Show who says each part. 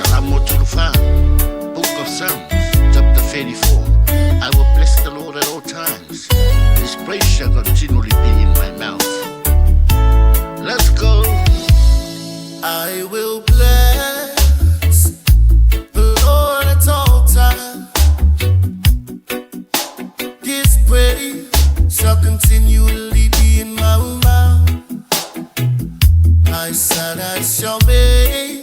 Speaker 1: Salamotul Book of Psalms, chapter 34. I will bless the Lord at all times. His praise shall continually be in my mouth. Let's go.
Speaker 2: I will bless the Lord at all times. His praise shall continually be in my mouth. I shall make